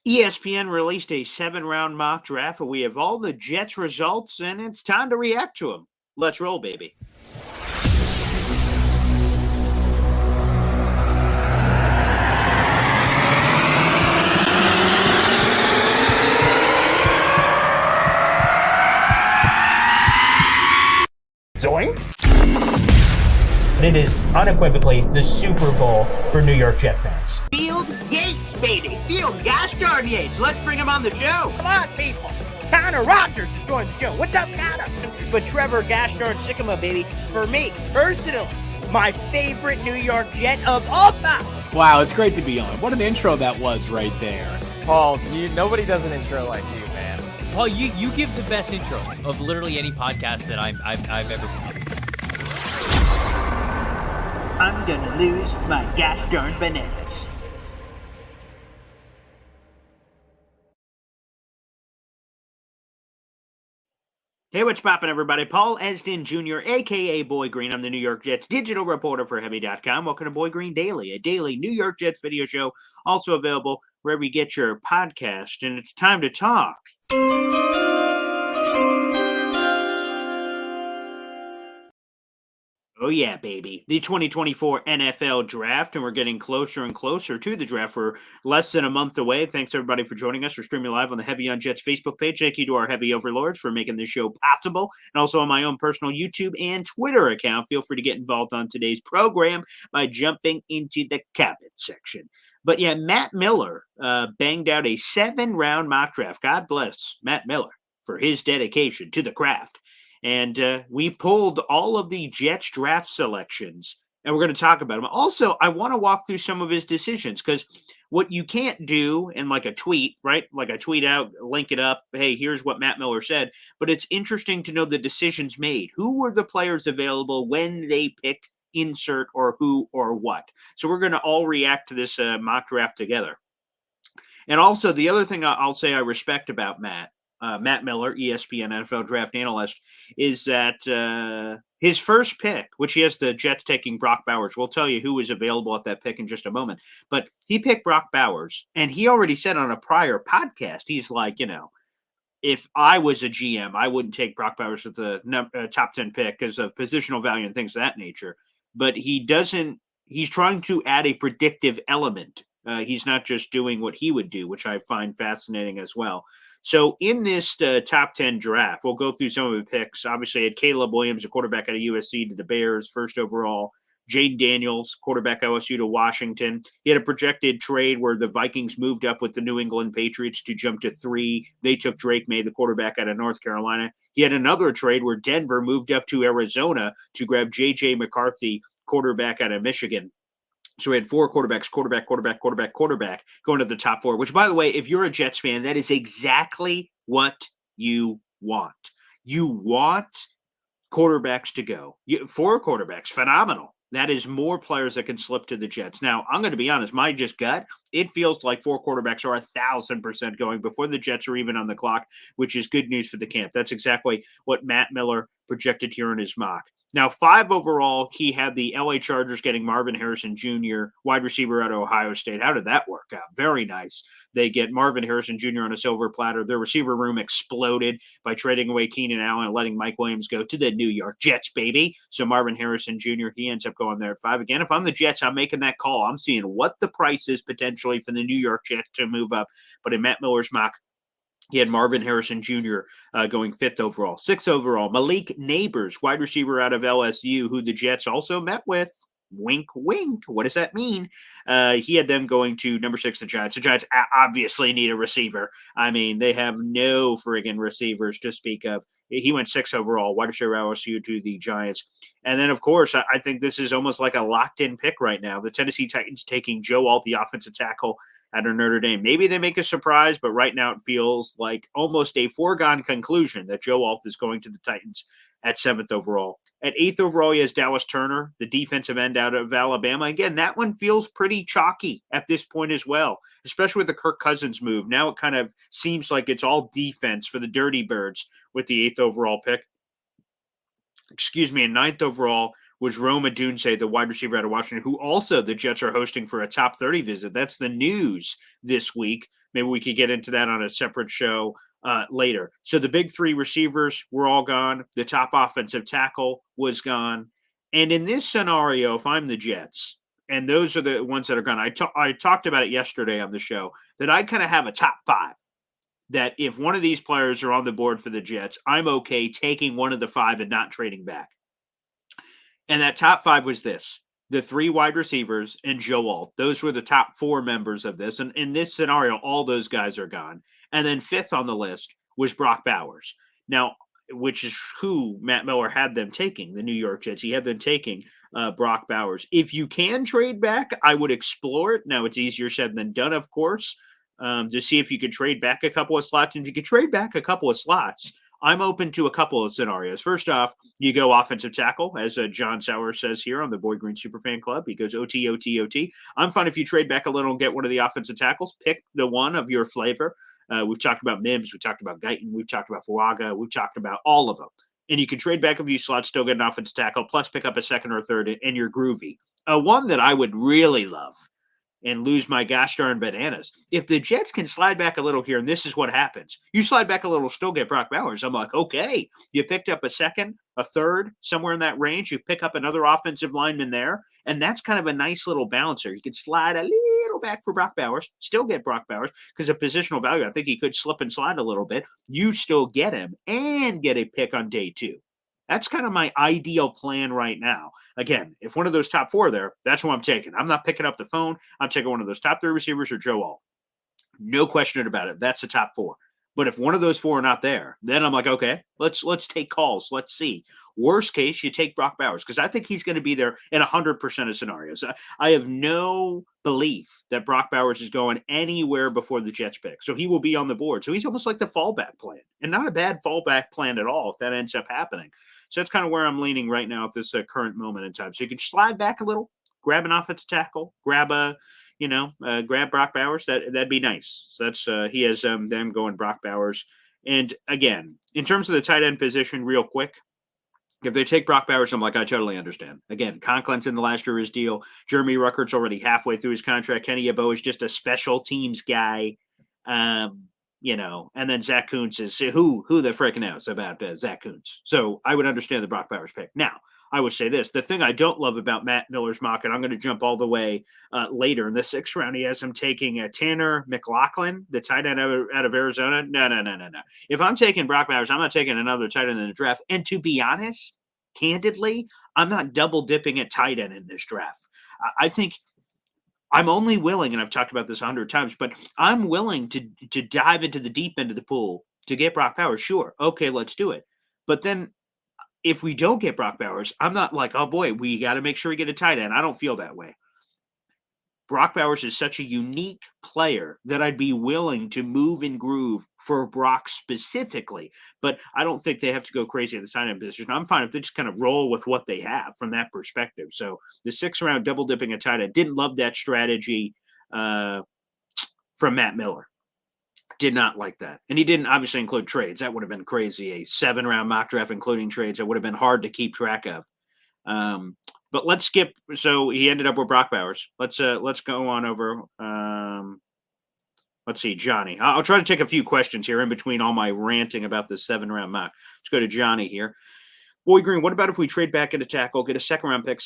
ESPN released a 7-round mock draft where we have all the Jets results, and it's time to react to them. Let's roll, baby. Zoinks! It is unequivocally the Super Bowl for New York Jet fans. Field Yates, baby. Field gosh darn Yates. Let's bring him on the show. Come on, people. Connor Rogers is joining the show. What's up, Connor? But Trevor gosh darn Sycamore, baby, for me, personally, my favorite New York Jet of all time. Wow, it's great to be on. What an intro that was right there. Paul, nobody does an intro like you, man. Paul, you give the best intro of literally any podcast that I've ever been. I'm gonna lose my gosh darn bananas. Hey, what's poppin', everybody? Paul Esden Jr., a.k.a. Boy Green. I'm the New York Jets digital reporter for Heavy.com. Welcome to Boy Green Daily, a daily New York Jets video show, also available wherever you get your podcast. And it's time to talk. Oh, yeah, baby. The 2024 NFL Draft, and we're getting closer and closer to the draft. We're less than a month away. Thanks, everybody, for joining us. We're streaming live on the Heavy on Jets Facebook page. Thank you to our Heavy Overlords for making this show possible, and also on my own personal YouTube and Twitter account. Feel free to get involved on today's program by jumping into the comment section. But, yeah, Matt Miller banged out a 7-round mock draft. God bless Matt Miller for his dedication to the craft. And we pulled all of the Jets draft selections, and we're going to talk about them. Also, I want to walk through some of his decisions, because what you can't do in like a tweet, right? Like I tweet out, link it up, hey, here's what Matt Miller said. But it's interesting to know the decisions made. Who were the players available when they picked insert or who or what? So we're going to all react to this mock draft together. And also, the other thing I'll say I respect about Matt Miller, ESPN NFL draft analyst, is that his first pick, which he has the Jets taking Brock Bowers, we'll tell you who was available at that pick in just a moment, but he picked Brock Bowers, and he already said on a prior podcast, he's like, if I was a GM, I wouldn't take Brock Bowers with the top 10 pick because of positional value and things of that nature, but he's trying to add a predictive element. He's not just doing what he would do, which I find fascinating as well. So in this top 10 draft, we'll go through some of the picks. Obviously, I had Caleb Williams, a quarterback out of USC, to the Bears, first overall. Jaden Daniels, quarterback LSU, to Washington. He had a projected trade where the Vikings moved up with the New England Patriots to jump to 3. They took Drake May, the quarterback out of North Carolina. He had another trade where Denver moved up to Arizona to grab J.J. McCarthy, quarterback out of Michigan. So we had 4 quarterbacks, quarterback, going to the top 4, which, by the way, if you're a Jets fan, that is exactly what you want. You want quarterbacks to go. 4 quarterbacks, phenomenal. That is more players that can slip to the Jets. Now, I'm going to be honest, my just gut, it feels like 4 quarterbacks are 1,000% going before the Jets are even on the clock, which is good news for the camp. That's exactly what Matt Miller projected here in his mock. Now, 5 overall, he had the LA Chargers getting Marvin Harrison Jr., wide receiver out of Ohio State. How did that work out? Very nice. They get Marvin Harrison Jr. on a silver platter. Their receiver room exploded by trading away Keenan Allen and letting Mike Williams go to the New York Jets, baby. So Marvin Harrison Jr., he ends up going there at 5. Again, if I'm the Jets, I'm making that call. I'm seeing what the price is potentially for the New York Jets to move up. But in Matt Miller's mock, he had Marvin Harrison Jr. Going 5th overall. 6th overall, Malik Neighbors, wide receiver out of LSU, who the Jets also met with. Wink, wink. What does that mean? He had them going to number 6, the Giants. The Giants obviously need a receiver. I mean, they have no friggin' receivers to speak of. He went 6th overall, wide receiver LSU to the Giants. And then, of course, I think this is almost like a locked-in pick right now. The Tennessee Titans taking Joe Alt, the offensive tackle out of Notre Dame. Maybe they make a surprise, but right now it feels like almost a foregone conclusion that Joe Alt is going to the Titans at 7th overall. At 8th overall, he has Dallas Turner, the defensive end out of Alabama. Again, that one feels pretty chalky at this point as well, especially with the Kirk Cousins move. Now it kind of seems like it's all defense for the Dirty Birds with the 8th overall pick. And 9th overall was Rome Odunze, the wide receiver out of Washington, who also the Jets are hosting for a top 30 visit. That's the news this week. maybe we could get into that on a separate show later. So the big three receivers were all gone. The top offensive tackle was gone. And in this scenario, if I'm the Jets, and those are the ones that are gone, I talked about it yesterday on the show, that I kind of have a top five. That if one of these players are on the board for the Jets, I'm okay taking one of the five and not trading back. And that top five was this: the three wide receivers and Joe Alt. Those were the top four members of this. And in this scenario, all those guys are gone. And then fifth on the list was Brock Bowers. Now, which is who Matt Miller had them taking, the New York Jets. He had them taking Brock Bowers. If you can trade back, I would explore it. Now, it's easier said than done, of course, to see if you could trade back a couple of slots. And if you could trade back a couple of slots, I'm open to a couple of scenarios. First off, you go offensive tackle, as John Sauer says here on the Boyd Green Superfan Club. He goes OT, OT, OT. I'm fine if you trade back a little and get one of the offensive tackles. Pick the one of your flavor. We've talked about Mims. We've talked about Guyton. We've talked about Fuaga. We've talked about all of them. And you can trade back a few slots, still get an offensive tackle, plus pick up a second or third, and you're groovy. One that I would really love and lose my gosh darn bananas. If the Jets can slide back a little here, and this is what happens, you slide back a little, still get Brock Bowers. I'm like, okay, you picked up a second, a third, somewhere in that range. You pick up another offensive lineman there, and that's kind of a nice little balancer. You can slide a little back for Brock Bowers, still get Brock Bowers, because of positional value, I think he could slip and slide a little bit. You still get him and get a pick on day two. That's kind of my ideal plan right now. Again, if one of those top four are there, that's who I'm taking. I'm not picking up the phone. I'm taking one of those top three receivers or Joe Alt. No question about it. That's the top four. But if one of those four are not there, then I'm like, okay, let's take calls. Let's see. Worst case, you take Brock Bowers, because I think he's going to be there in 100% of scenarios. I have no belief that Brock Bowers is going anywhere before the Jets pick. So he will be on the board. So he's almost like the fallback plan, and not a bad fallback plan at all if that ends up happening. So that's kind of where I'm leaning right now at this current moment in time. So you can slide back a little, grab an offensive tackle, grab Brock Bowers. That'd be nice. So that's he has them going Brock Bowers. And again, in terms of the tight end position, real quick, if they take Brock Bowers, I'm like, I totally understand. Again, Conklin's in the last year of his deal. Jeremy Ruckert's already halfway through his contract. Kenny Yeboah is just a special teams guy. And then Zach Kuntz is who the frick knows about Zach Kuntz. So I would understand the Brock Bowers pick. Now, I would say this: the thing I don't love about Matt Miller's mock, and I'm going to jump all the way later in the sixth round, he has him taking Tanner McLaughlin, the tight end out of Arizona. No. If I'm taking Brock Bowers, I'm not taking another tight end in the draft. And to be honest, candidly, I'm not double dipping at tight end in this draft. I think I'm only willing, and I've talked about this 100 times, but I'm willing to dive into the deep end of the pool to get Brock Bowers. Sure. Okay, let's do it. But then if we don't get Brock Bowers, I'm not like, oh boy, we got to make sure we get a tight end. I don't feel that way. Brock Bowers is such a unique player that I'd be willing to move and groove for Brock specifically. But I don't think they have to go crazy at the tight end position. I'm fine if they just kind of roll with what they have from that perspective. So the sixth round double dipping a tight end, didn't love that strategy from Matt Miller. Did not like that. And he didn't obviously include trades. That would have been crazy. A 7-round mock draft including trades, it would have been hard to keep track of. But let's skip. So he ended up with Brock Bowers. Let's go on over. Let's see, Johnny. I'll try to take a few questions here in between all my ranting about the 7-round mock. Let's go to Johnny here. Boy Green, what about if we trade back into tackle, get a second-round pick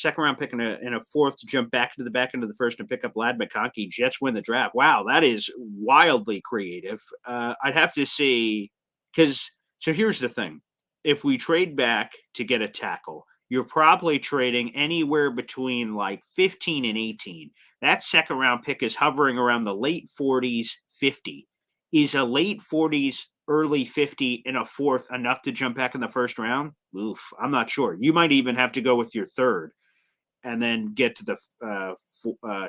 and a fourth to jump back to the back end of the first and pick up Lad McConkey? Jets win the draft. Wow, that is wildly creative. I'd have to see, so here's the thing. If we trade back to get a tackle, you're probably trading anywhere between like 15 and 18. That second-round pick is hovering around the late 40s, 50. Is a late 40s, early 50 in a fourth enough to jump back in the first round? Oof, I'm not sure. You might even have to go with your third and then get to the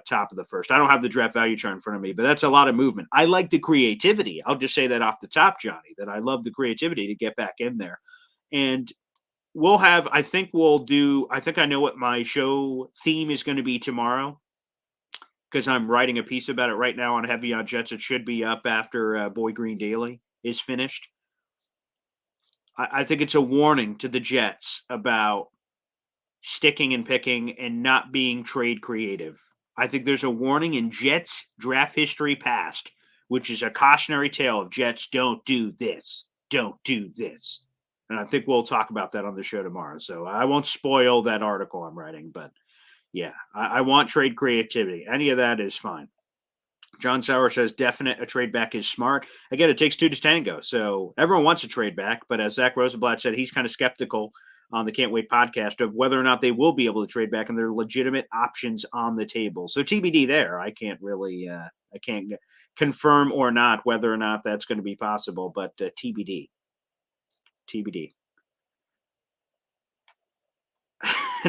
top of the first. I don't have the draft value chart in front of me, but that's a lot of movement. I like the creativity. I'll just say that off the top, Johnny, that I love the creativity to get back in there. And I think I know what my show theme is going to be tomorrow, because I'm writing a piece about it right now on Heavy on Jets. It should be up after Boy Green Daily is finished. I think it's a warning to the Jets about sticking and picking and not being trade creative. I think there's a warning in Jets draft history past which is a cautionary tale of Jets don't do this, don't do this. And I think we'll talk about that on the show tomorrow. So I won't spoil that article I'm writing, but yeah, I want trade creativity. Any of that is fine. John Sauer says definite a trade back is smart. Again, it takes two to tango. So everyone wants a trade back, but as Zach Rosenblatt said, he's kind of skeptical on the Can't Wait podcast of whether or not they will be able to trade back, and there are legitimate options on the table. So TBD there. I can't really, I can't confirm or not whether or not that's going to be possible, but TBD. TBD.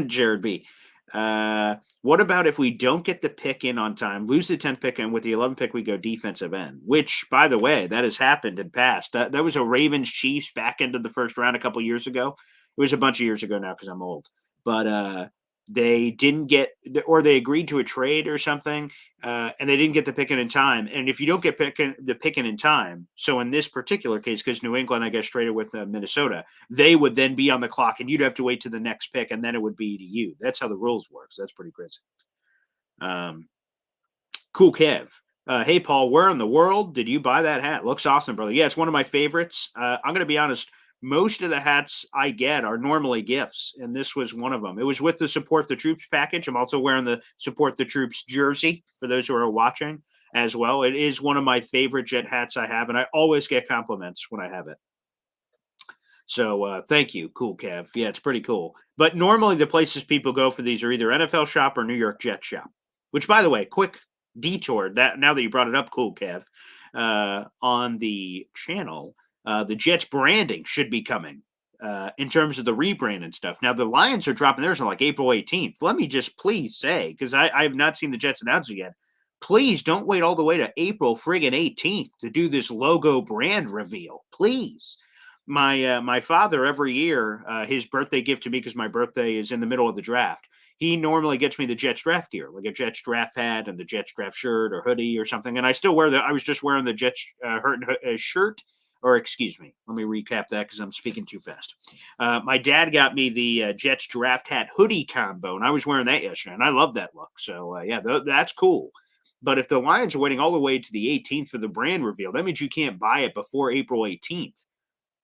Jared B. What about if we don't get the pick in on time, lose the 10th pick, and with the 11th pick, we go defensive end, which, by the way, that has happened in past. That was a Ravens-Chiefs back into the first round a couple years ago. It was a bunch of years ago now because I'm old. But they didn't get – or they agreed to a trade or something, and they didn't get the pick in time. And if you don't get the pick in time, so in this particular case, because New England, I guess, traded with Minnesota, they would then be on the clock, and you'd have to wait to the next pick, and then it would be to you. That's how the rules work. So that's pretty crazy. Cool Kev. Hey, Paul, where in the world did you buy that hat? Looks awesome, brother. Yeah, it's one of my favorites. I'm going to be honest. Most of the hats I get are normally gifts, and this was one of them. It was with the Support the Troops package. I'm also wearing the Support the Troops jersey for those who are watching as well. It is one of my favorite Jet hats I have, and I always get compliments when I have it. So thank you, Cool Kev. Yeah, it's pretty cool. But normally the places people go for these are either NFL Shop or New York Jet Shop, which, by the way, quick detour, that now that you brought it up, Cool Kev, on the channel, the Jets branding should be coming in terms of the rebrand and stuff. Now, the Lions are dropping theirs on like April 18th. Let me just please say, because I have not seen the Jets announce it yet, please don't wait all the way to April friggin' 18th to do this logo brand reveal. Please. My father, every year, his birthday gift to me, because my birthday is in the middle of the draft, he normally gets me the Jets draft gear, like a Jets draft hat and the Jets draft shirt or hoodie or something. And I still wear I was just wearing the Jets shirt. Or excuse me, let me recap that because I'm speaking too fast. My dad got me the Jets draft hat hoodie combo, and I was wearing that yesterday, and I love that look. So, yeah, that's cool. But if the Lions are waiting all the way to the 18th for the brand reveal, that means you can't buy it before April 18th,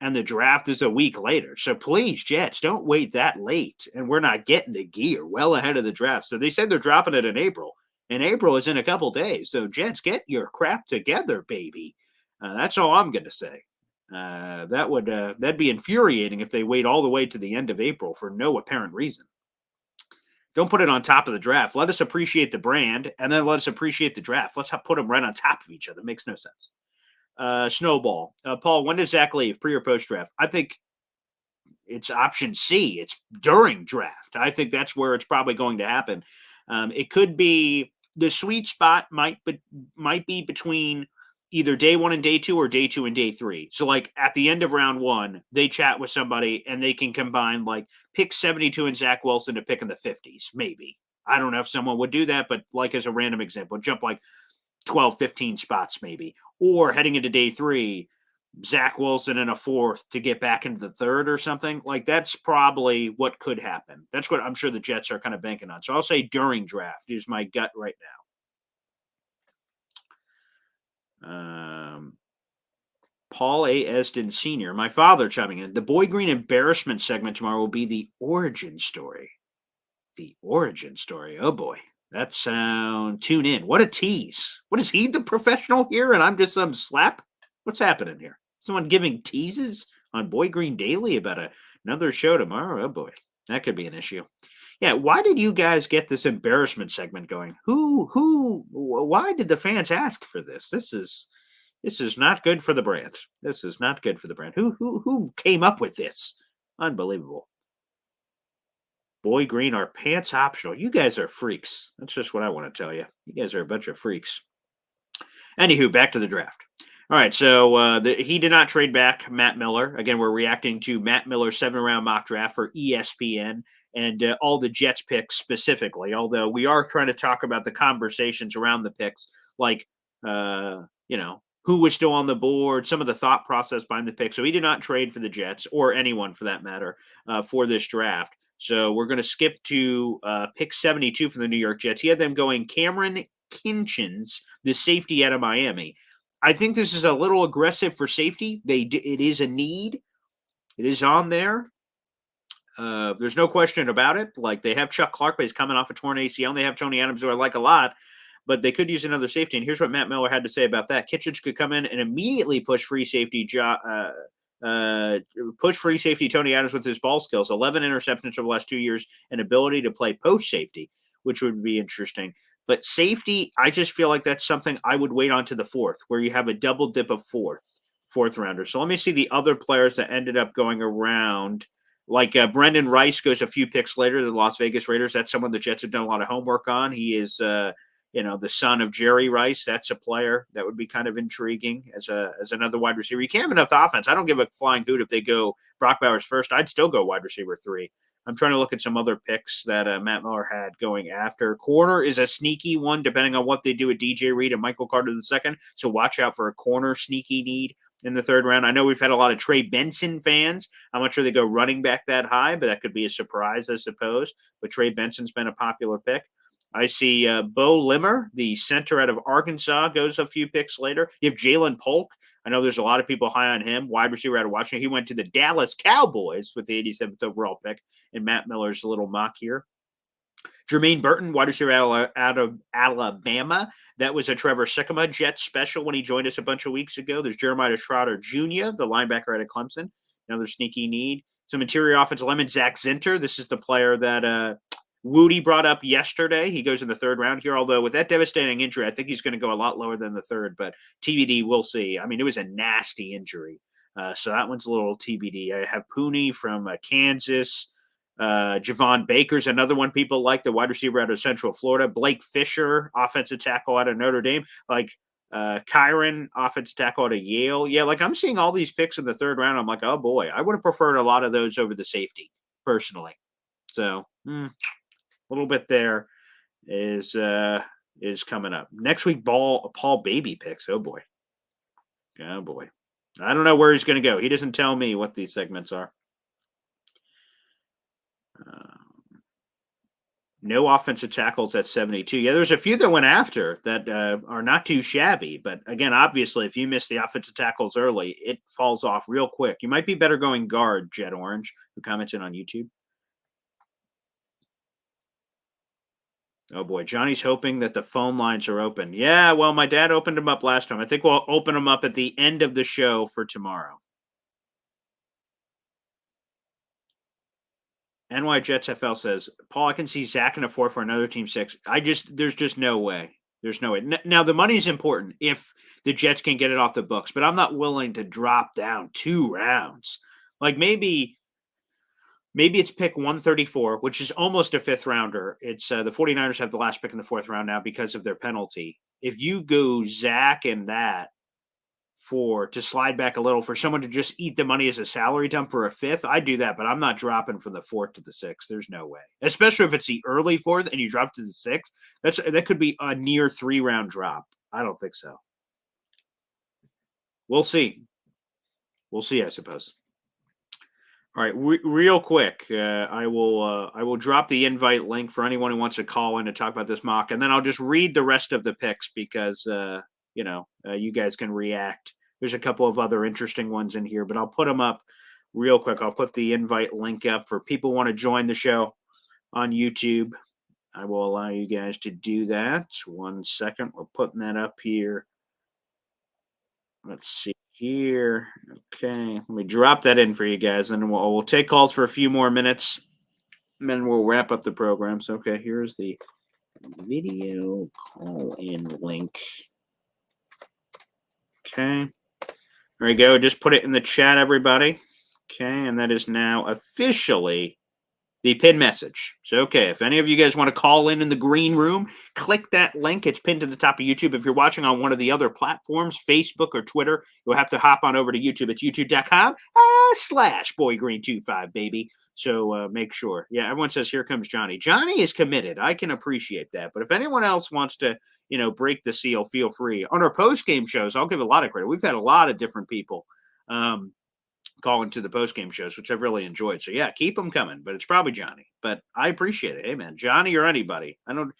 and the draft is a week later. So please, Jets, don't wait that late, and we're not getting the gear well ahead of the draft. So they said they're dropping it in April, and April is in a couple days. So, Jets, get your crap together, baby. That's all I'm going to say. That'd be infuriating if they wait all the way to the end of April for no apparent reason. Don't put it on top of the draft. Let us appreciate the brand, and then let us appreciate the draft. Let's put them right on top of each other. It makes no sense. Snowball. Paul, when does Zach leave? Pre or post draft? I think it's option C. It's during draft. I think that's where it's probably going to happen. It could be the sweet spot might be between either day 1 and day 2 or day 2 and day 3. So like at the end of round 1, they chat with somebody and they can combine like pick 72 and Zack Wilson to pick in the 50s, maybe. I don't know if someone would do that, but like as a random example, jump like 12, 15 spots maybe. Or heading into day 3, Zack Wilson in a 4th to get back into the 3rd or something. Like that's probably what could happen. That's what I'm sure the Jets are kind of banking on. So I'll say during draft is my gut right now. Paul A. Esden Sr., my father chiming in. The Boy Green embarrassment segment tomorrow will be the origin story. The origin story. Oh boy. That sound. Tune in. What a tease. What is he, the professional here? And I'm just some slap? What's happening here? Someone giving teases on Boy Green Daily about another show tomorrow? Oh boy. That could be an issue. Yeah, why did you guys get this embarrassment segment going? Why did the fans ask for this? This is not good for the brand. This is not good for the brand. Who came up with this? Unbelievable. Boy Green are pants optional. You guys are freaks. That's just what I want to tell you. You guys are a bunch of freaks. Anywho, back to the draft. All right, so he did not trade back Matt Miller. Again, we're reacting to Matt Miller's 7-round mock draft for ESPN and all the Jets picks specifically, although we are trying to talk about the conversations around the picks, like, who was still on the board, some of the thought process behind the pick. So he did not trade for the Jets or anyone for that matter for this draft. So we're going to skip to pick 72 for the New York Jets. He had them going Cameron Kinchins, the safety out of Miami. I think this is a little aggressive for safety. It is a need. It is on there. There's no question about it. Like, they have Chuck Clark, but he's coming off a torn ACL, and they have Tony Adams, who I like a lot, but they could use another safety. And here's what Matt Miller had to say about that. Kitchens could come in and immediately push free safety Tony Adams with his ball skills, 11 interceptions over the last 2 years, and ability to play post safety, which would be interesting. But safety, I just feel like that's something I would wait on to the fourth, where you have a double dip of fourth rounder. So let me see the other players that ended up going around. Like Brendan Rice goes a few picks later, the Las Vegas Raiders. That's someone the Jets have done a lot of homework on. He is, the son of Jerry Rice. That's a player that would be kind of intriguing as another wide receiver. You can't have enough offense. I don't give a flying hoot if they go Brock Bowers first. I'd still go wide receiver 3. I'm trying to look at some other picks that Matt Miller had going after. Corner is a sneaky one, depending on what they do with DJ Reed and Michael Carter II. So watch out for a corner sneaky need in the third round. I know we've had a lot of Trey Benson fans. I'm not sure they go running back that high, but that could be a surprise, I suppose. But Trey Benson's been a popular pick. I see Bo Limmer, the center out of Arkansas, goes a few picks later. You have Jalen Polk. I know there's a lot of people high on him. Wide receiver out of Washington. He went to the Dallas Cowboys with the 87th overall pick in Matt Miller's little mock here. Jermaine Burton, wide receiver out of Alabama. That was a Trevor Sikkema Jet special when he joined us a bunch of weeks ago. There's Jeremiah Schroeder Jr., the linebacker out of Clemson. Another sneaky need. Some interior offensive lineman, Zach Zinter. This is the player that Woody brought up yesterday. He goes in the third round here, although with that devastating injury, I think he's going to go a lot lower than the third, but TBD, we'll see. I mean, it was a nasty injury. So that one's a little TBD. I have Pooney from Kansas. Javon Baker's another one people like, the wide receiver out of Central Florida. Blake Fisher, offensive tackle out of Notre Dame. Like Kyron, offensive tackle out of Yale. Yeah, like I'm seeing all these picks in the third round. I'm like, oh boy, I would have preferred a lot of those over the safety, personally. So, a little bit there is coming up. Next week, Paul Baby picks. Oh boy. I don't know where he's going to go. He doesn't tell me what these segments are. No offensive tackles at 72. Yeah, there's a few that went after that are not too shabby. But again, obviously, if you miss the offensive tackles early, it falls off real quick. You might be better going guard, Jet Orange, who commented on YouTube. Oh boy, Johnny's hoping that the phone lines are open. Yeah, well, my dad opened them up last time. I think we'll open them up at the end of the show for tomorrow. NY Jets FL says, Paul, I can see Zach in a 4 for another team 6. There's just no way. There's no way. Now, the money's important if the Jets can get it off the books, but I'm not willing to drop down 2 rounds. Like maybe it's pick 134, which is almost a 5th rounder. It's the 49ers have the last pick in the 4th round now because of their penalty. If you go Zach and that to slide back a little for someone to just eat the money as a salary dump for a 5th, I'd do that, but I'm not dropping from the 4th to the 6th. There's no way. Especially if it's the early 4th and you drop to the 6th. That could be a near 3-round drop. I don't think so. We'll see. I suppose. All right, real quick, I will drop the invite link for anyone who wants to call in to talk about this mock, and then I'll just read the rest of the picks because you guys can react. There's a couple of other interesting ones in here, but I'll put them up real quick. I'll put the invite link up for people who want to join the show on YouTube. I will allow you guys to do that. 1 second, we're putting that up here. Let's see here. Okay, let me drop that in for you guys, and we'll take calls for a few more minutes, and then we'll wrap up the program. So, okay, here's the video call-in link. Okay, there we go. Just put it in the chat, everybody. Okay, and that is now officially the pin message. So, okay, if any of you guys want to call in the green room, click that link. It's pinned to the top of YouTube. If you're watching on one of the other platforms, Facebook or Twitter, you'll have to hop on over to YouTube. It's youtube.com/boygreen25, baby. So make sure. Yeah, everyone says, here comes Johnny. Johnny is committed. I can appreciate that. But if anyone else wants to, break the seal, feel free. On our post-game shows, I'll give a lot of credit. We've had a lot of different people calling to the post-game shows, which I've really enjoyed. So, yeah, keep them coming. But it's probably Johnny. But I appreciate it. Hey, man, Johnny or anybody. I know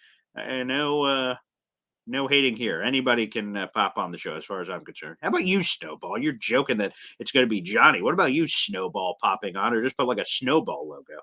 No hating here. Anybody can pop on the show as far as I'm concerned. How about you, Snowball? You're joking that it's going to be Johnny. What about you, Snowball, popping on, or just put like a Snowball logo?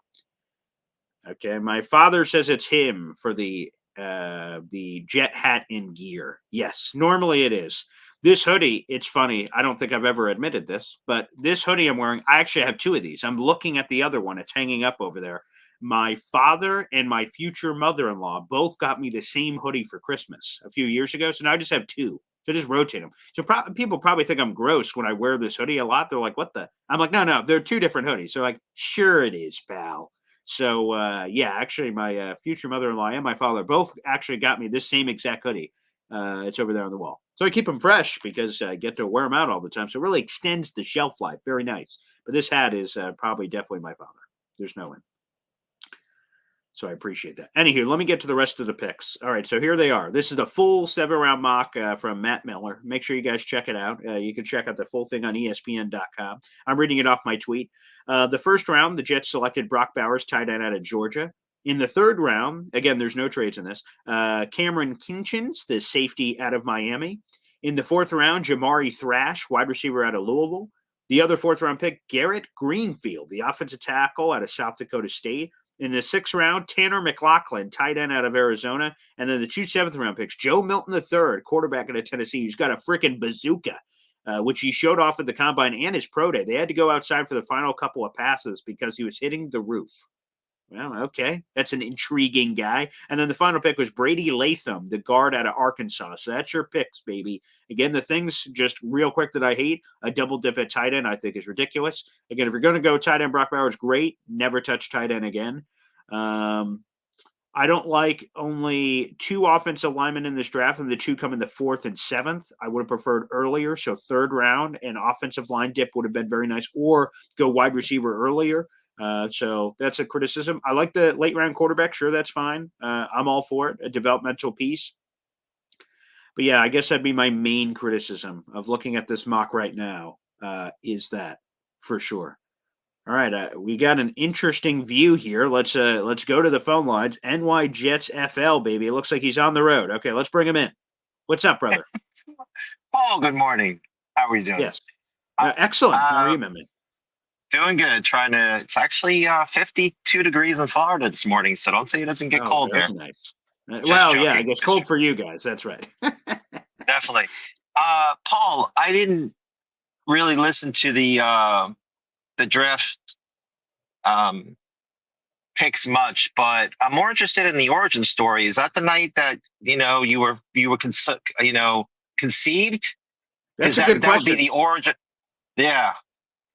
Okay, my father says it's him for the jet hat and gear. Yes, normally it is. This hoodie, it's funny. I don't think I've ever admitted this, but this hoodie I'm wearing, I actually have two of these. I'm looking at the other one. It's hanging up over there. My father and my future mother-in-law both got me the same hoodie for Christmas a few years ago. So now I just have two. So just rotate them. So people probably think I'm gross when I wear this hoodie a lot. They're like, "What the?" I'm like, "No, they're two different hoodies." They're like, "Sure it is, pal." So yeah, actually, my future mother-in-law and my father both actually got me this same exact hoodie. It's over there on the wall, so I keep them fresh because I get to wear them out all the time. So it really extends the shelf life. Very nice. But this hat is probably definitely my father. There's no one. So I appreciate that. Anywho, let me get to the rest of the picks. All right, so here they are. This is the full 7-round mock from Matt Miller. Make sure you guys check it out. You can check out the full thing on ESPN.com. I'm reading it off my tweet. The first round, the Jets selected Brock Bowers, tight end out of Georgia. In the third round, again, there's no trades in this, Cameron Kinchins, the safety out of Miami. In the fourth round, Jamari Thrash, wide receiver out of Louisville. The other fourth-round pick, Garrett Greenfield, the offensive tackle out of South Dakota State. In the sixth round, Tanner McLaughlin, tight end out of Arizona. And then the two seventh-round picks, Joe Milton III, quarterback out of Tennessee, who's got a freaking bazooka, which he showed off at the Combine and his pro day. They had to go outside for the final couple of passes because he was hitting the roof. Well, okay. That's an intriguing guy. And then the final pick was Brady Latham, the guard out of Arkansas. So that's your picks, baby. Again, the things just real quick that I hate, a double dip at tight end I think is ridiculous. Again, if you're going to go tight end, Brock Bowers, great. Never touch tight end again. I don't like only two offensive linemen in this draft, and the two come in the fourth and seventh. I would have preferred earlier. So third round and offensive line dip would have been very nice, or go wide receiver earlier. So that's a criticism. I like the late round quarterback. Sure, that's fine. I'm all for it. A developmental piece. But yeah, I guess that'd be my main criticism of looking at this mock right now, is that for sure. All right, we got an interesting view here. Let's go to the phone lines. NY Jets FL, baby. It looks like he's on the road. Okay, let's bring him in. What's up, brother? Paul, good morning. How are you doing? Yes. Excellent. How are you, man? Doing good. It's actually 52 degrees in Florida this morning, so don't say it doesn't get cold here. Nice. Well, yeah, I guess cold for you guys. That's right. Definitely. Paul, I didn't really listen to the draft picks much, but I'm more interested in the origin story. Is that the night that you were conceived? That's a good question. That would be the origin. Yeah.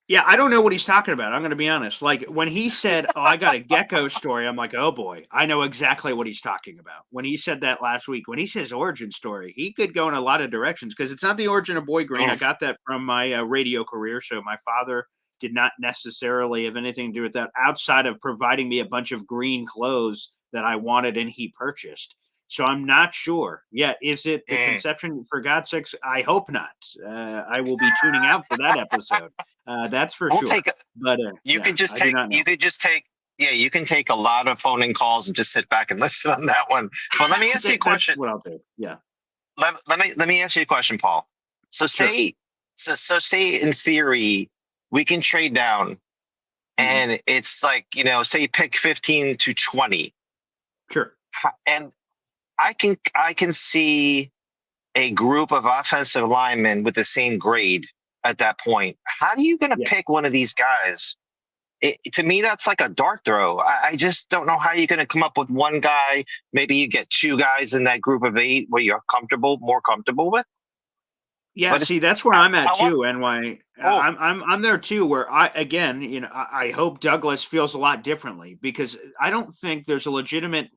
Yeah, I don't know what he's talking about. I'm going to be honest. Like when he said, "Oh, I got a gecko story," I'm like, "Oh boy, I know exactly what he's talking about." When he said that last week, when he says origin story, he could go in a lot of directions because it's not the origin of Boy Green. I got that from my radio career. So my father did not necessarily have anything to do with that outside of providing me a bunch of green clothes that I wanted and he purchased. So I'm not sure. Yeah, is it the conception? For God's sakes, I hope not. I will be tuning out for that episode. That's for sure. You can take a lot of phone-in calls and just sit back and listen on that one. But let me ask you a question. What I'll do. Yeah. Let me ask you a question, Paul. So say in theory we can trade down, and it's like say pick 15 to 20. Sure. And I can see a group of offensive linemen with the same grade at that point. How are you going to pick one of these guys? To me, that's like a dart throw. I just don't know how you're going to come up with one guy. Maybe you get two guys in that group of 8 where you're more comfortable with. Yeah, see, that's where I'm at too, NY. I'm there too. Where I hope Douglas feels a lot differently because I don't think there's a legitimate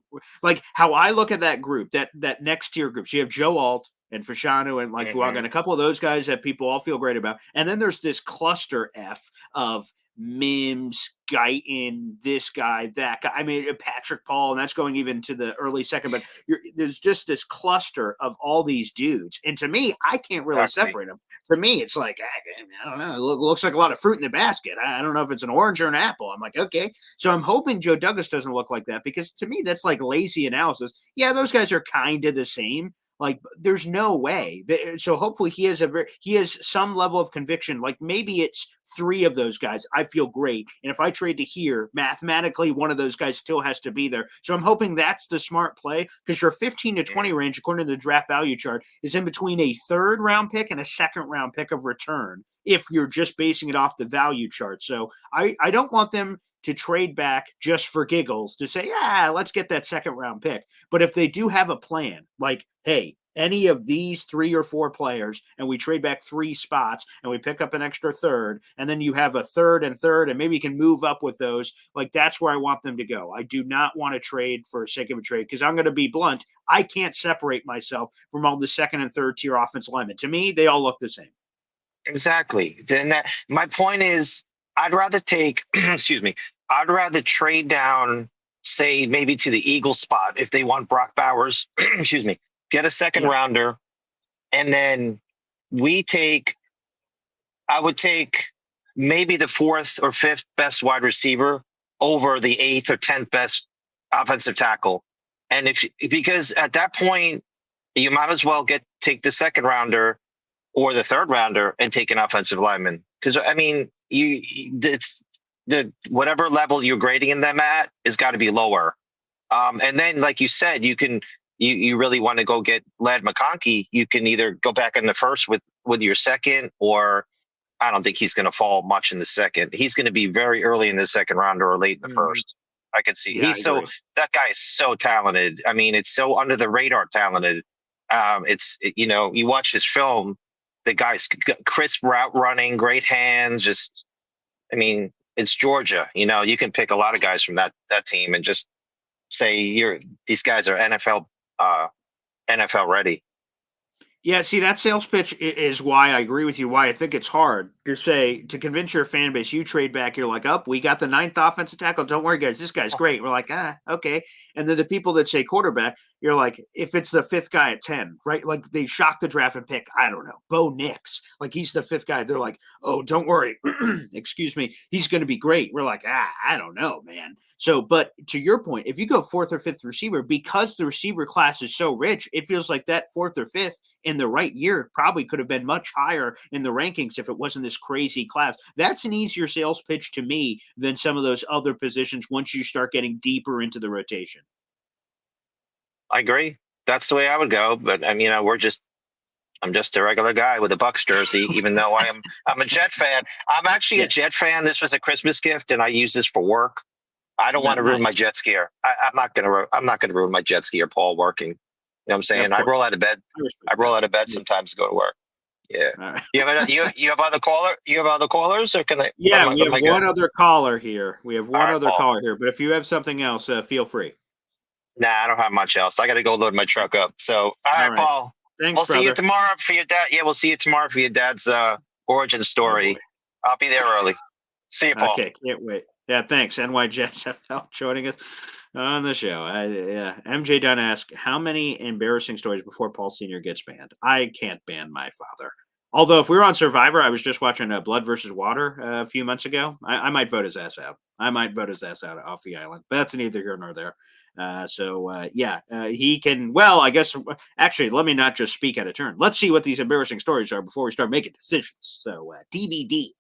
like how I look at that group, that next tier group. So you have Joe Alt and Fashanu and Fuaga and a couple of those guys that people all feel great about, and then there's this cluster F of Mims, Guyton, this guy, that guy. I mean, Patrick Paul, and that's going even to the early second. But there's just this cluster of all these dudes, and to me, I can't really separate them. For me, it's like I don't know. It looks like a lot of fruit in the basket. I don't know if it's an orange or an apple. I'm like, okay. So I'm hoping Joe Douglas doesn't look like that because to me, that's like lazy analysis. Yeah, those guys are kind of the same. Like, there's no way. So hopefully he has some level of conviction. Like, maybe it's 3 of those guys. I feel great. And if I trade to here, mathematically, one of those guys still has to be there. So I'm hoping that's the smart play, because your 15 to 20 range, according to the draft value chart, is in between a 3rd round pick and a 2nd round pick of return, if you're just basing it off the value chart. So I don't want them to trade back just for giggles to say, yeah, let's get that 2nd round pick. But if they do have a plan, like, hey, any of these 3 or 4 players, and we trade back 3 spots and we pick up an extra 3rd, and then you have a 3rd and 3rd, and maybe you can move up with those. Like, that's where I want them to go. I do not want to trade for the sake of a trade, because I'm going to be blunt. I can't separate myself from all the 2nd and 3rd tier offensive linemen. To me, they all look the same. Exactly. Then my point is, I'd rather take, excuse me, I'd rather trade down, say, maybe to the Eagles spot if they want Brock Bowers, excuse me, get a 2nd rounder, and then I would take maybe the 4th or 5th best wide receiver over the 8th or 10th best offensive tackle. And because at that point, you might as well take the 2nd rounder or the 3rd rounder and take an offensive lineman. Because, I mean, it's whatever level you're grading them at has got to be lower. And then, like you said, you really want to go get Ladd McConkey, you can either go back in the 1st with your 2nd, or I don't think he's going to fall much in the 2nd. He's going to be very early in the 2nd round or late in the 1st. I could see. Yeah, that guy is so talented. I mean, it's so under the radar talented. You watch his film, the guy's crisp route running, great hands. Just, I mean, it's Georgia. You can pick a lot of guys from that team and just say these guys are NFL ready. Yeah, see, that sales pitch is why I agree with you, why I think it's hard to convince your fan base. You trade back, you're like, we got the 9th offensive tackle. Don't worry, guys, this guy's great. We're like, okay. And then the people that say quarterback, you're like, if it's the 5th guy at 10, right? Like, they shock the draft and pick, I don't know, Bo Nix. Like, he's the 5th guy. They're like, oh, don't worry. Excuse me. He's going to be great. We're like, I don't know, man. So, but to your point, if you go 4th or 5th receiver, because the receiver class is so rich, it feels like that 4th or 5th in the right year probably could have been much higher in the rankings if it wasn't this crazy class. That's an easier sales pitch to me than some of those other positions once you start getting deeper into the rotation. I agree. That's the way I would go. But I mean, I'm just a regular guy with a Bucs jersey, even though I'm a Jet fan. I'm actually a Jet fan. This was a Christmas gift, and I use this for work. I don't want to ruin my jet skier. I'm not gonna ruin my jet skier, Paul, working. You know what I'm saying? I roll out of bed. Sometimes to go to work. Yeah. Right. You have other callers, or can I? Yeah, we have one other caller here. But if you have something else, feel free. Nah, I don't have much else. I got to go load my truck up. So, all right, Paul. Thanks, we'll brother. see you tomorrow for your dad. Yeah, we'll see you tomorrow for your dad's origin story. I'll be there early. See you, Paul. Okay, can't wait. Yeah, thanks. NY Jets FL joining us on the show. MJ Dunn asked, how many embarrassing stories before Paul Sr. gets banned? I can't ban my father. Although if we were on Survivor, I was just watching Blood versus Water a few months ago. I might vote his ass out. Off the island. But that's neither here nor there. He can, well, I guess, actually, let me not just speak out of turn. Let's see what these embarrassing stories are before we start making decisions. So, DBD.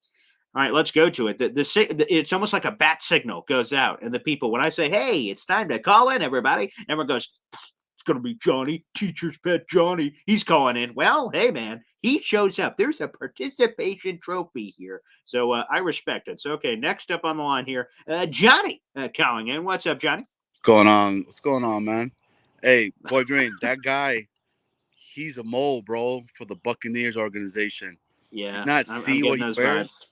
All right, let's go to it. It's almost like a bat signal goes out, and the people, when I say, hey, it's time to call in, everybody, everyone goes, it's going to be Johnny, teacher's pet Johnny. He's calling in. Well, hey, man, he shows up. There's a participation trophy here. So I respect it. So, okay, next up on the line here, Johnny calling in. What's up, Johnny? What's going on, man? Hey, Boy Green, that guy, he's a mole, bro, for the Buccaneers organization. Yeah. I'm see what he wears? Vibes.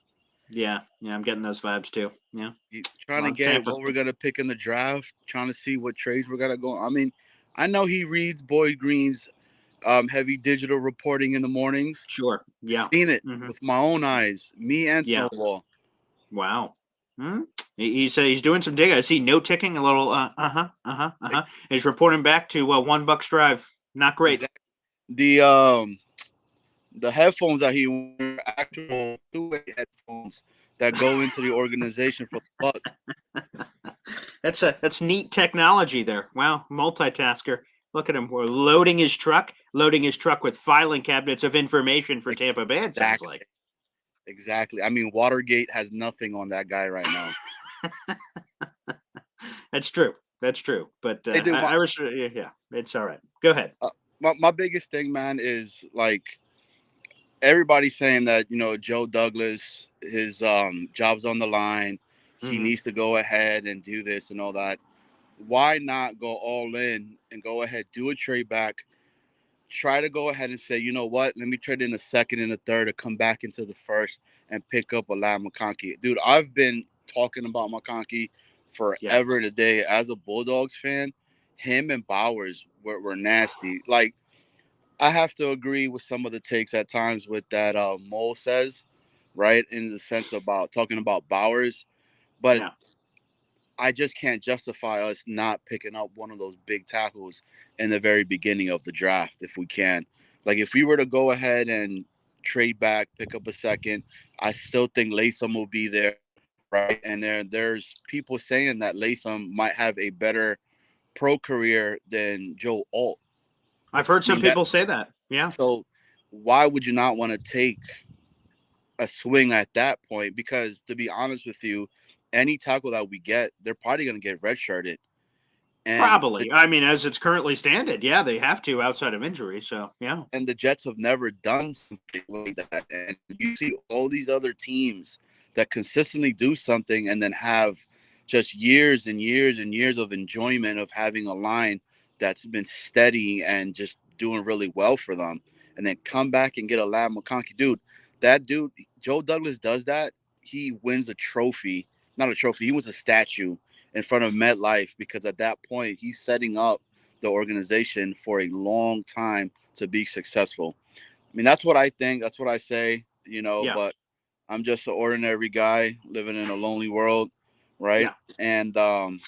Yeah, I'm getting those vibes too. Yeah. He's trying to get what we're going to pick in the draft, trying to see what trades we're going to go. I mean, I know he reads Boyd Green's heavy digital reporting in the mornings. Sure. Yeah. Seen it with my own eyes, me and Snowball. Wow. He's doing some digging. I see no ticking, a little He's reporting back to One Bucks Drive. Not great. Exactly. The headphones that he wears are actual two-way headphones that go into the organization for the Bucks. That's neat technology there. Wow, multitasker. Look at him. We're loading his truck. loading his truck with filing cabinets of information for Tampa Bay. It sounds like. Exactly. I mean, Watergate has nothing on that guy right now. That's true. That's true. But Hey, dude, yeah, it's all right. Go ahead. My biggest thing, man, is like everybody's saying that, Joe Douglas, his job's on the line. He needs to go ahead and do this and all that. Why not go all in and go ahead, do a trade back, try to go ahead and say, you know what, let me trade in a second and a third to come back into the first and pick up a Ladd McConkey. Dude, I've been talking about McConkey forever today. As a Bulldogs fan, him and Bowers were nasty. Like, I have to agree with some of the takes at times with that Mole says, right, in the sense about talking about Bowers. But I just can't justify us not picking up one of those big tackles in the very beginning of the draft if we can. Like, if we were to go ahead and trade back, pick up a second, I still think Latham will be there, right? And there's people saying that Latham might have a better pro career than Joe Alt. I've heard some people say that. Yeah. So why would you not want to take a swing at that point? Because to be honest with you, any tackle that we get, they're probably going to get redshirted. Probably. I mean, as it's currently standard, yeah, they have to outside of injury. So, yeah. And the Jets have never done something like that. And you see all these other teams that consistently do something and then have just years and years and years of enjoyment of having a line that's been steady and just doing really well for them. And then come back and get a Ladd McConkey. Dude, that dude, Joe Douglas does that. He wins a trophy. Not a trophy. He wins a statue in front of MetLife because at that point, he's setting up the organization for a long time to be successful. I mean, that's what I think. That's what I say, but I'm just an ordinary guy living in a lonely world, right? Yeah. And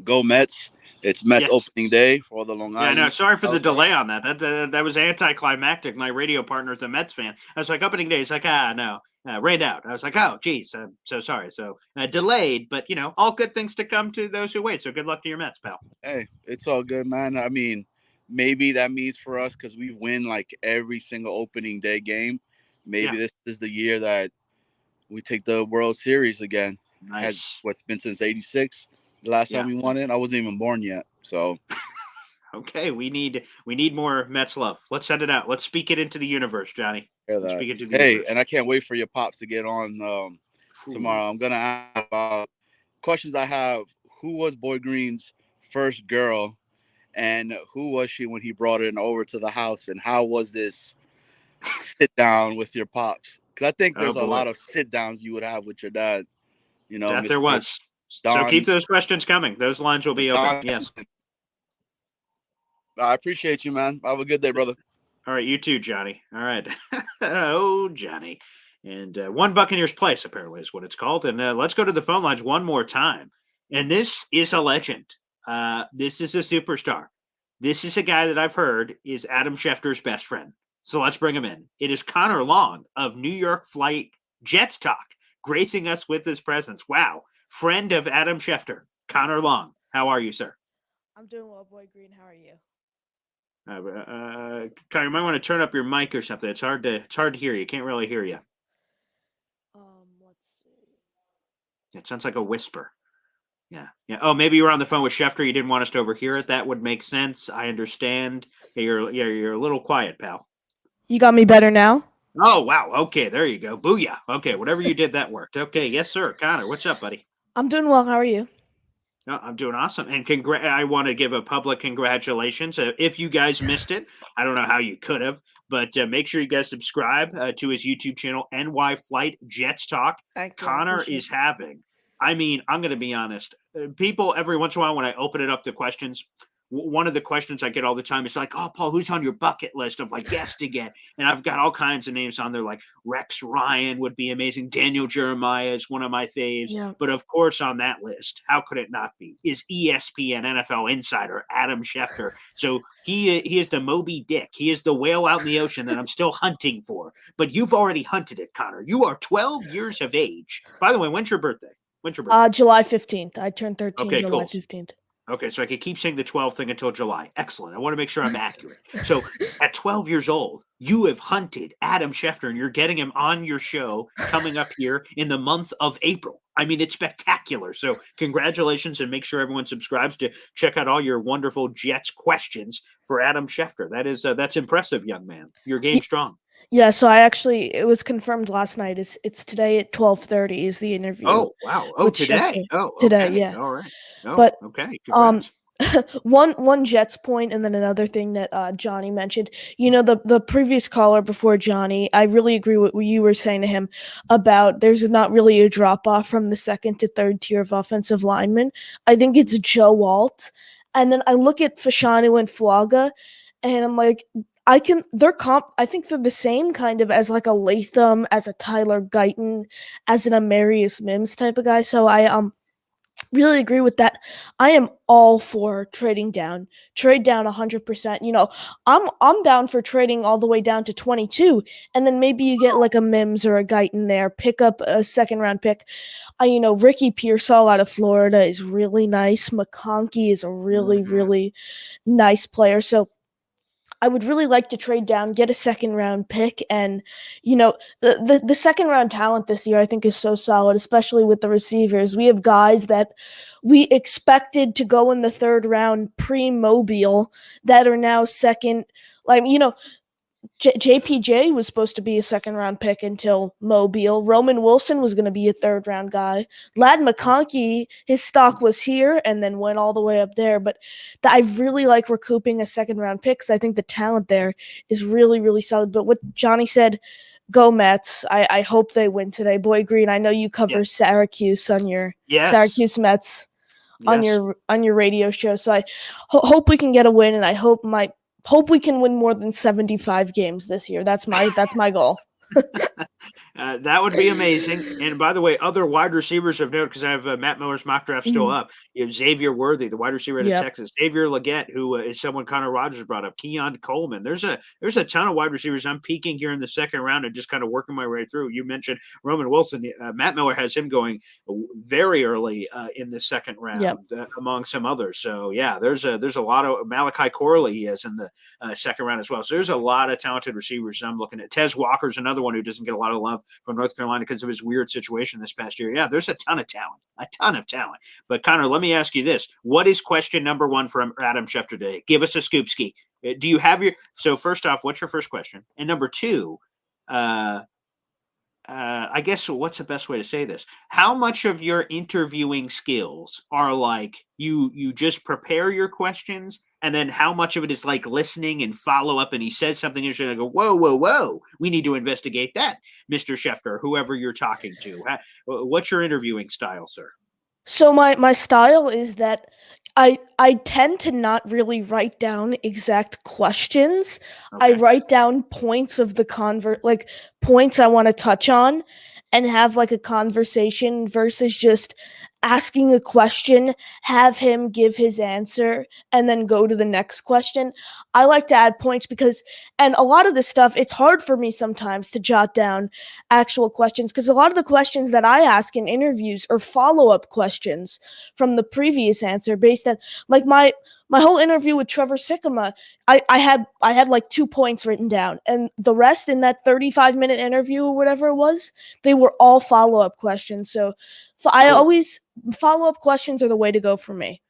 go Mets. It's Mets opening day for the Long Island. Yeah, no, sorry for the delay on that. That was anticlimactic. My radio partner's a Mets fan. I was like, opening day. He's like, no, rained out. I was like, oh, geez, I'm so sorry. So delayed, but, all good things to come to those who wait. So good luck to your Mets, pal. Hey, it's all good, man. I mean, maybe that means for us because we win like every single opening day game. Maybe this is the year that we take the World Series again. Nice. What's been since '86. The last time we won it, I wasn't even born yet. So, okay, we need more Mets love. Let's send it out. Let's speak it into the universe, Johnny. Let's speak it to the universe. And I can't wait for your pops to get on tomorrow. I'm gonna ask about questions I have. Who was Boy Green's first girl, and who was she when he brought her over to the house? And how was this sit down with your pops? Because I think there's a lot of sit downs you would have with your dad. That there was. So keep those questions coming. Those lines will be open. Yes. I appreciate you, man. Have a good day, brother. All right. You too, Johnny. All right. Oh, Johnny. And One Buccaneers Place, apparently, is what it's called. And let's go to the phone lines one more time. And this is a legend. This is a superstar. This is a guy that I've heard is Adam Schefter's best friend. So let's bring him in. It is Connor Long of New York Flight Jets Talk, gracing us with his presence. Wow. Friend of Adam Schefter, Connor Long. How are you, sir? I'm doing well, Boy Green. How are you? Connor, you might want to turn up your mic or something. It's hard to hear you. Can't really hear you. Let's see. It sounds like a whisper. Yeah. Oh, maybe you were on the phone with Schefter. You didn't want us to overhear it. That would make sense. I understand. You're a little quiet, pal. You got me better now? Oh, wow. Okay, there you go. Booyah. Okay, whatever you did, that worked. Okay, yes, sir. Connor, what's up, buddy? I'm doing well. How are you? Oh, I'm doing awesome. And I want to give a public congratulations. If you guys missed it, I don't know how you could have, but make sure you guys subscribe to his YouTube channel, NY Flight Jets Talk. Connor is having, I'm going to be honest. People, every once in a while, when I open it up to questions, one of the questions I get all the time is like, oh, Paul, who's on your bucket list of like guests to get? And I've got all kinds of names on there, like Rex Ryan would be amazing. Daniel Jeremiah is one of my faves. Yeah. But of course, on that list, how could it not be, is ESPN NFL insider Adam Schefter. So he is the Moby Dick. He is the whale out in the ocean that I'm still hunting for. But you've already hunted it, Connor. You are 12 years of age. By the way, when's your birthday? July 15th. I turned 13 July 15th. Okay, so I could keep saying the 12 thing until July. Excellent. I want to make sure I'm accurate. So at 12 years old, you have hunted Adam Schefter, and you're getting him on your show coming up here in the month of April. I mean, it's spectacular. So congratulations, and make sure everyone subscribes to check out all your wonderful Jets questions for Adam Schefter. That's impressive, young man. Your game strong. Yeah, so it was confirmed last night. It's today at 12:30 is the interview. Oh, wow. Oh, with today. Schefter. Oh, Today, okay. yeah. All right. Oh, But, okay. Congrats. one Jets point, and then another thing that Johnny mentioned. The previous caller before Johnny, I really agree with what you were saying to him about there's not really a drop off from the second to third tier of offensive linemen. I think it's Joe Alt, and then I look at Fashanu and Fuaga, and I'm like, I think they're the same kind of as like a Latham, as a Tyler Guyton, as an Amarius Mims type of guy. So I really agree with that. I am all for trading down. Trade down 100%. I'm down for trading all the way down to 22, and then maybe you get like a Mims or a Guyton there. Pick up a second round pick. Ricky Pearsall out of Florida is really nice. McConkey is a really, really nice player. So I would really like to trade down, get a second round pick, and the second round talent this year I think is so solid, especially with the receivers. We have guys that we expected to go in the third round pre-Mobile that are now second. JPJ was supposed to be a second round pick until Mobile. Roman Wilson was going to be a third round guy. Ladd McConkey, his stock was here and then went all the way up there. But I really like recouping a second round pick because I think the talent there is really, really solid. But what Johnny said, go Mets. I hope they win today. Boy Green, I know you cover Syracuse on your Syracuse Mets on your radio show. So I hope we can get a win, and I hope we can win more than 75 games this year. That's my goal. That would be amazing. And by the way, other wide receivers of note, because I have Matt Miller's mock draft still up. You have Xavier Worthy, the wide receiver out of Texas. Xavier Legette, who is someone Connor Rogers brought up. Keon Coleman. There's a ton of wide receivers. I'm peaking here in the second round and just kind of working my way through. You mentioned Roman Wilson. Matt Miller has him going very early in the second round, among some others. So yeah, there's a lot of Malachi Corley he has in the second round as well. So there's a lot of talented receivers I'm looking at. Tez Walker's another one who doesn't get a lot of love from North Carolina because of his weird situation this past year. Yeah, there's a ton of talent. But Connor, let me ask you this. What is question number one from Adam Schefter today? Give us a scoop ski. Do you have so first off, what's your first question? And number two, I guess what's the best way to say this? How much of your interviewing skills are like you just prepare your questions, and then how much of it is like listening and follow up, and he says something interesting, and I go, whoa, we need to investigate that, Mr. Schefter, whoever you're talking to. What's your interviewing style, sir? So my style is that I tend to not really write down exact questions. Okay. I write down points of the points I want to touch on and have like a conversation versus just asking a question, have him give his answer, and then go to the next question. I like to add points and a lot of this stuff, it's hard for me sometimes to jot down actual questions because a lot of the questions that I ask in interviews are follow-up questions from the previous answer based on, like my whole interview with Trevor Sikkema, I had like 2 points written down, and the rest in that 35-minute interview or whatever it was, they were all follow-up questions. So follow-up questions are the way to go for me.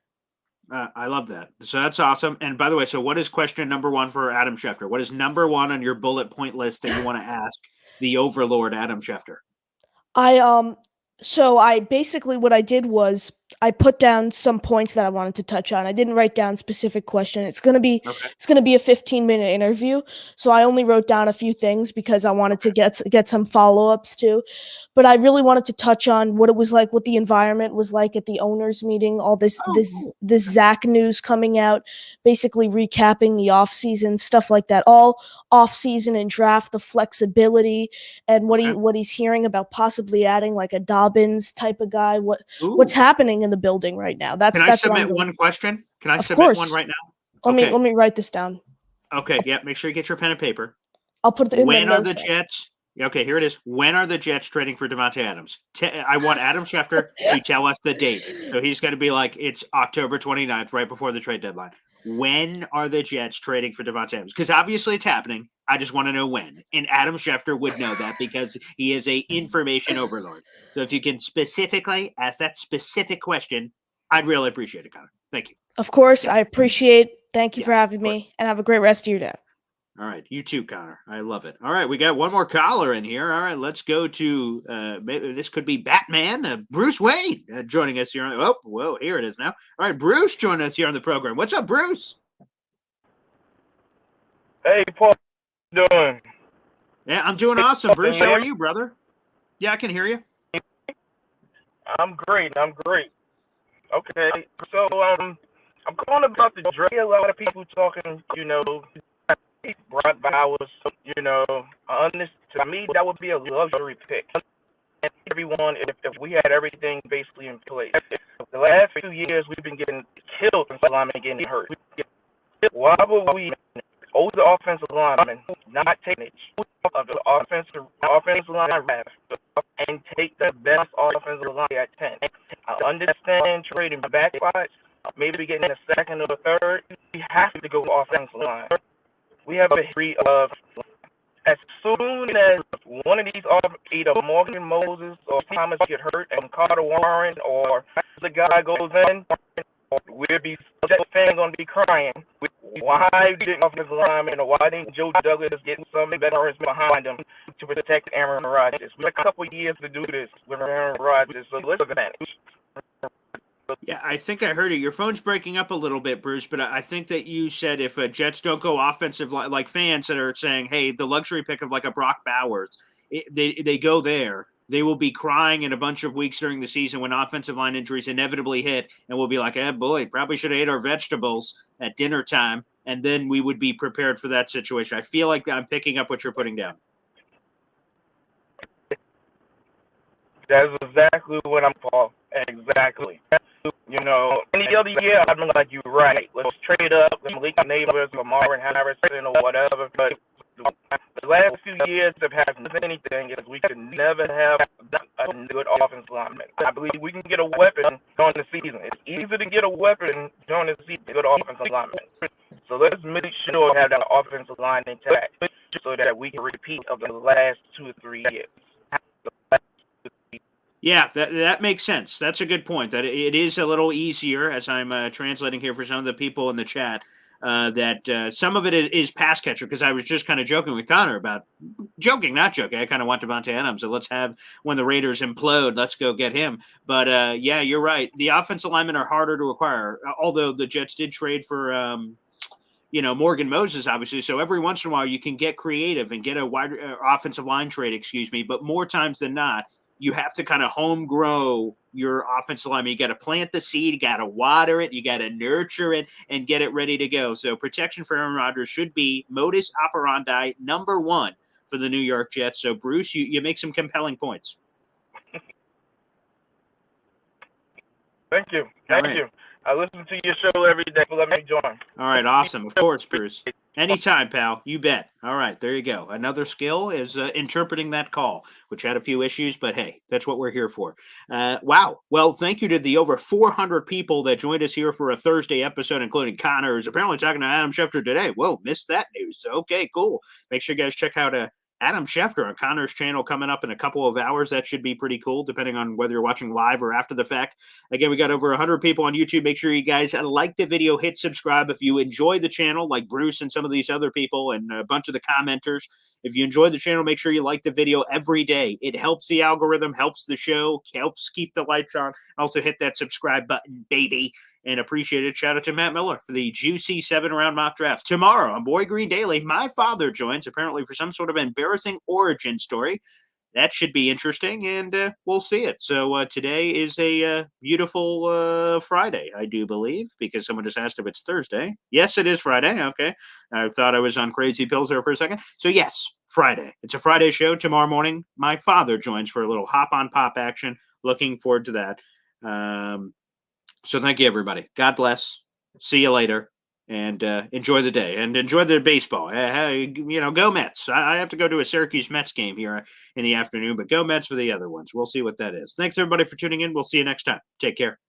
I love that. So that's awesome. And by the way, so what is question number one for Adam Schefter? What is number one on your bullet point list that you want to ask the overlord Adam Schefter? So I basically what I did was I put down some points that I wanted to touch on. I didn't write down specific question. It's gonna be a 15-minute interview, so I only wrote down a few things because I wanted to get some follow-ups too. But I really wanted to touch on what it was like, what the environment was like at the owners' meeting. All this Zack news coming out, basically recapping the offseason, stuff like that. All offseason and draft, the flexibility, and what he's hearing about possibly adding like a Dobbins type of guy. What's happening in the building right now? Can I submit one question? Can I submit one right now? Let me write this down. Okay, yeah. Make sure you get your pen and paper. I'll put it in when the are notes. the Jets? Okay, here it is. When are the Jets trading for Devontae Adams? I want Adam Schefter to tell us the date. So he's going to be like, it's October 29th, right before the trade deadline. When are the Jets trading for Devontae Adams? Because obviously it's happening. I just want to know when. And Adam Schefter would know that because he is a information overlord. So if you can specifically ask that specific question, I'd really appreciate it, Connor. Thank you. Of course, Yeah. I appreciate. Thank you Yeah, for having of course. me, and have a great rest of your day. All right, you too, Connor. I love it. All right, we got one more caller in here. All right, let's go to maybe this could be Batman, Bruce Wayne, joining us here. Whoa, here it is now. All right, Bruce joining us here on the program. What's up, Bruce? Hey, Paul, how you doing? Yeah, I'm doing awesome, Bruce. How are you, brother? Yeah, I can hear you. I'm great. Okay, so I'm calling about the Dre. A lot of people talking, Brock Bowers. To me, that would be a luxury pick. And everyone, if we had everything basically in place. The last few years, we've been getting killed and linemen getting hurt. Why would we, older offensive linemen, not take advantage of the offensive line draft and take the best offensive line at 10? I understand trading back spots, maybe getting a second or a third. We have to go offensive line. We have a history of, as soon as one of these, either Morgan Moses or Thomas get hurt and Carter Warren or the guy goes in, we'll be, Jet fans gonna be crying. Why didn't offensive lineman, or why didn't Joe Douglas get some veterans behind him to protect Aaron Rodgers? We have a couple years to do this with Aaron Rodgers, so let's advantage. Yeah, I think I heard it. Your phone's breaking up a little bit, Bruce, but I think that you said if Jets don't go offensive, like fans that are saying, hey, the luxury pick of like a Brock Bowers, they go there. They will be crying in a bunch of weeks during the season when offensive line injuries inevitably hit, and we'll be like, boy, probably should have ate our vegetables at dinner time, and then we would be prepared for that situation. I feel like I'm picking up what you're putting down. That's exactly what I'm calling. Exactly. Any other year, I'd be like, you're right. Let's trade up, let's leak neighbors, or Marvin Harrison, or whatever. But the last few years have had anything is we could never have a good offensive lineman. I believe we can get a weapon during the season. It's easy to get a weapon during the season, good offensive lineman. So let's make sure we have that offensive line intact so that we can repeat of the last 2 or 3 years. Yeah, that makes sense. That's a good point. That it is a little easier, as I'm translating here for some of the people in the chat, that some of it is pass catcher, because I was just kind of joking with Connor about not joking. I kind of want Devontae Adams, so let's have, when the Raiders implode, let's go get him. But yeah, you're right. The offensive linemen are harder to acquire, although the Jets did trade for Morgan Moses, obviously. So every once in a while you can get creative and get a wide offensive line trade, but more times than not, you have to kind of home grow your offensive line. You got to plant the seed, you got to water it, you got to nurture it, and get it ready to go. So protection for Aaron Rodgers should be modus operandi number one for the New York Jets. So Bruce, you make some compelling points. Thank you. Thank you. I listen to your show every day. Let me join. All right, awesome. Of course, Bruce. Anytime, pal. You bet. All right, there you go. Another skill is interpreting that call, which had a few issues, but hey, that's what we're here for. Wow. Well, thank you to the over 400 people that joined us here for a Thursday episode, including Connor, who's apparently talking to Adam Schefter today. Whoa, missed that news. Okay, cool. Make sure you guys check out Adam Schefter on Connor's channel coming up in a couple of hours. That should be pretty cool, depending on whether you're watching live or after the fact. Again, we got over 100 people on YouTube. Make sure you guys like the video, hit subscribe. If you enjoy the channel, like Bruce and some of these other people and a bunch of the commenters, if you enjoy the channel, make sure you like the video every day. It helps the algorithm, helps the show, helps keep the lights on. Also hit that subscribe button, baby. And appreciate it. Shout out to Matt Miller for the juicy 7-round mock draft. Tomorrow on Boy Green Daily, my father joins, apparently for some sort of embarrassing origin story. That should be interesting, and we'll see it. So today is a beautiful Friday, I do believe, because someone just asked if it's Thursday. Yes, it is Friday. Okay. I thought I was on crazy pills there for a second. So yes, Friday. It's a Friday show. Tomorrow morning, my father joins for a little hop-on-pop action. Looking forward to that. So thank you, everybody. God bless. See you later. and enjoy the day and enjoy the baseball. Go Mets. I have to go to a Syracuse Mets game here in the afternoon, but go Mets for the other ones. We'll see what that is. Thanks, everybody, for tuning in. We'll see you next time. Take care.